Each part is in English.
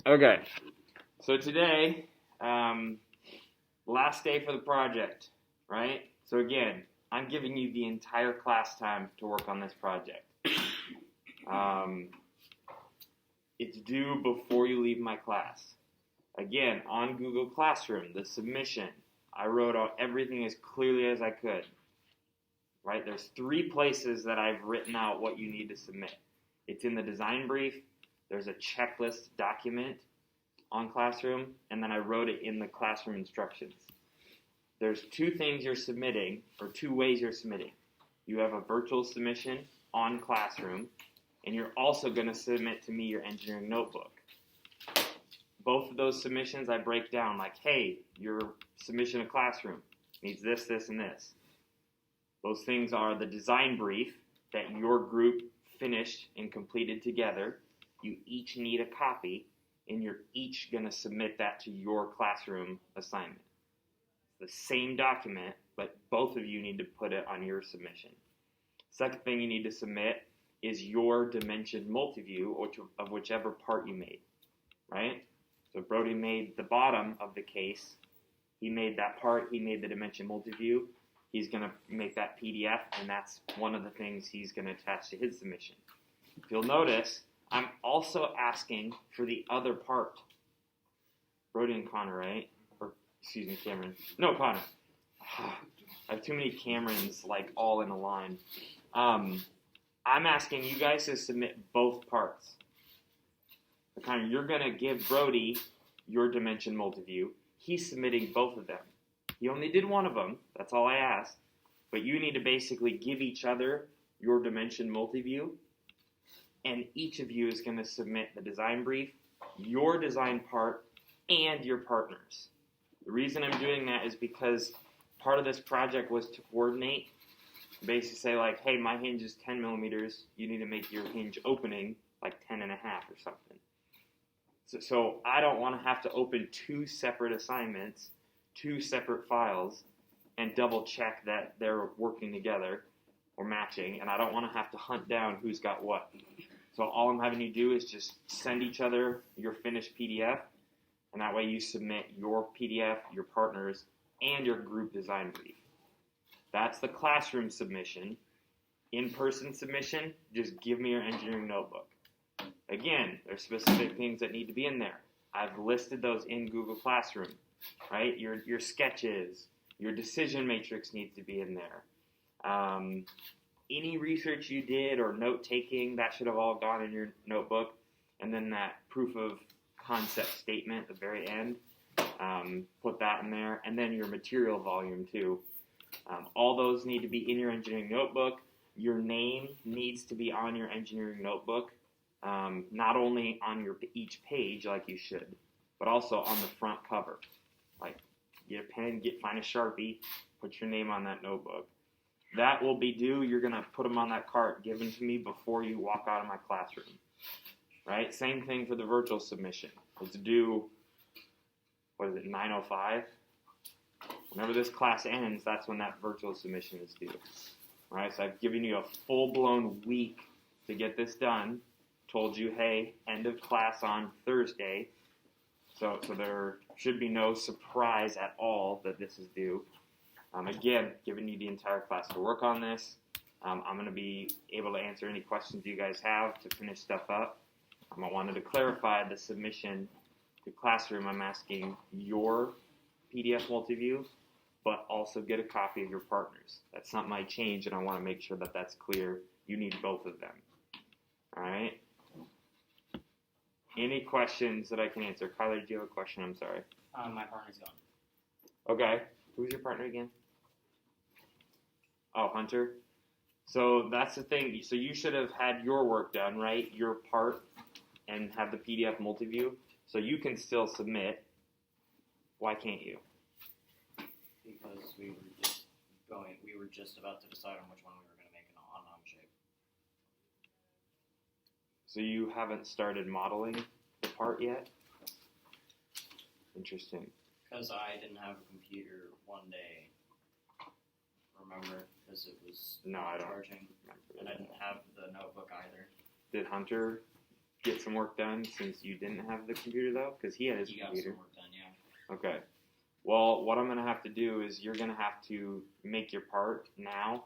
Okay, so today, last day for the project, right? So again, I'm giving you the entire class time to work on this project. It's due before you leave my class. Again, on Google Classroom, the submission, I wrote out everything as clearly as I could. Right? There's 3 places that I've written out what you need to submit. It's in the design brief, there's a checklist document on Classroom, and then I wrote it in the classroom instructions. There's 2 things you're submitting, or 2 ways you're submitting. You have a virtual submission on Classroom, and you're also going to submit to me your engineering notebook. Both of those submissions I break down like, hey, your submission to Classroom needs this, this, and this. Those things are the design brief that your group finished and completed together. You each need a copy, and you're each going to submit that to your classroom assignment. The same document, but both of you need to put it on your submission. Second thing you need to submit is your dimension multiview of whichever part you made, right? So Brody made the bottom of the case. He made that part. He made the dimension multiview. He's going to make that PDF, and that's one of the things he's going to attach to his submission. If you'll notice, I'm also asking for the other part. Brody and Connor, right? Or, excuse me, Cameron. No, Connor. I have too many Camerons, like, all in a line. I'm asking you guys to submit both parts. So, Connor, you're going to give Brody your dimension multiview. He's submitting both of them. He only did one of them. That's all I asked. But you need to basically give each other your dimension multiview, and each of you is going to submit the design brief, your design part, and your partners. The reason I'm doing that is because part of this project was to coordinate, basically say like, hey, my hinge is 10 millimeters. You need to make your hinge opening like 10 and a half or something. So I don't want to have to open 2 separate assignments, 2 separate files, and double check that they're working together or matching, and I don't want to have to hunt down who's got what. So all I'm having you do is just send each other your finished PDF, and that way you submit your PDF, your partners, and your group design brief. That's the classroom submission. In-person submission, just give me your engineering notebook. Again, there's specific things that need to be in there. I've listed those in Google Classroom. Right? Your sketches, your decision matrix needs to be in there. Any research you did or note-taking, that should have all gone in your notebook. And then that proof of concept statement at the very end, put that in there. And then your material volume, too. All those need to be in your engineering notebook. Your name needs to be on your engineering notebook, not only on each page like you should, but also on the front cover. Like, get a pen, find a Sharpie, put your name on that notebook. That will be due. You're going to put them on that cart given to me before you walk out of my classroom. Right? Same thing for the virtual submission. It's due, 9:05? Whenever this class ends, that's when that virtual submission is due. All right? So I've given you a full-blown week to get this done. Told you, hey, end of class on Thursday. So there should be no surprise at all that this is due. Again, giving you the entire class to work on this. I'm going to be able to answer any questions you guys have to finish stuff up. I wanted to clarify the submission to Classroom. I'm asking your PDF multiview, but also get a copy of your partners. That's something I changed, and I want to make sure that that's clear. You need both of them. All right? Any questions that I can answer? Kyler, do you have a question? I'm sorry. My partner's gone. Okay. Who's your partner again? Oh, Hunter. So that's the thing. So you should have had your work done, right? Your part, and have the PDF multiview. So you can still submit. Why can't you? Because we were just about to decide on which one we were going to make an on shape. So you haven't started modeling the part yet? Interesting. Because I didn't have a computer one day. Remember? Because it was I don't charging. remember. And I didn't have the notebook either. Did Hunter get some work done since you didn't have the computer though? Because he had his He got computer. some work done, yeah. Okay. Well, what I'm going to have to do is you're going to have to make your part now,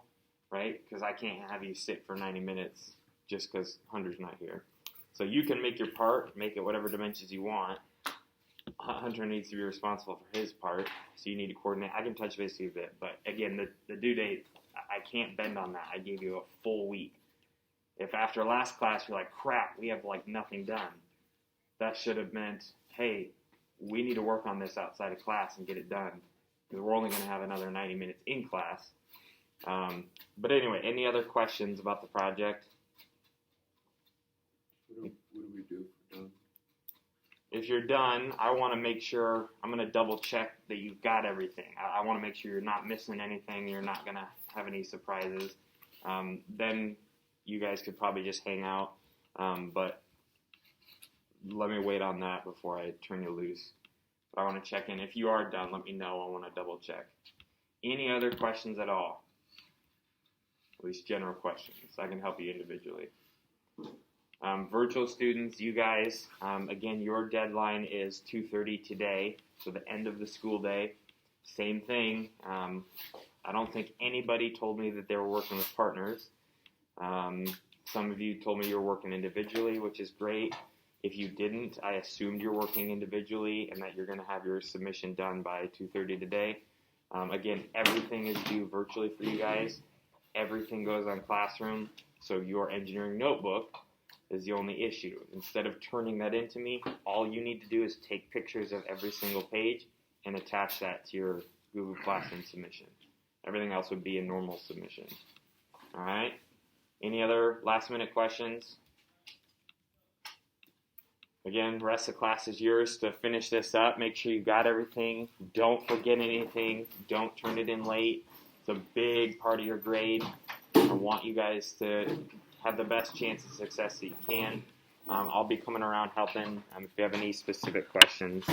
right? Because I can't have you sit for 90 minutes just because Hunter's not here. So you can make your part, make it whatever dimensions you want. Hunter needs to be responsible for his part, so you need to coordinate. I can touch base with you a bit, but again, the due date, I can't bend on that. I gave you a full week. If after last class you're like, crap, we have like nothing done, that should have meant, hey, we need to work on this outside of class and get it done, because we're only going to have another 90 minutes in class. But anyway, any other questions about the project? What do we do for done? If you're done, I want to make sure, I'm going to double check that you've got everything. I want to make sure you're not missing anything, you're not going to have any surprises. Then you guys could probably just hang out, but let me wait on that before I turn you loose. But I want to check in. If you are done, let me know. I want to double check. Any other questions at all? At least general questions. I can help you individually. Virtual students, you guys, again, your deadline is 2:30 today, so the end of the school day. Same thing. I don't think anybody told me that they were working with partners. Some of you told me you were working individually, which is great. If you didn't, I assumed you're working individually and that you're going to have your submission done by 2:30 today. Again, everything is due virtually for you guys. Everything goes on Classroom, so your engineering notebook is the only issue. Instead of turning that into me, all you need to do is take pictures of every single page and attach that to your Google Classroom submission. Everything else would be a normal submission. All right? Any other last-minute questions? Again, the rest of the class is yours to finish this up. Make sure you got everything. Don't forget anything. Don't turn it in late. It's a big part of your grade. I want you guys to have the best chance of success that you can. I'll be coming around helping if you have any specific questions.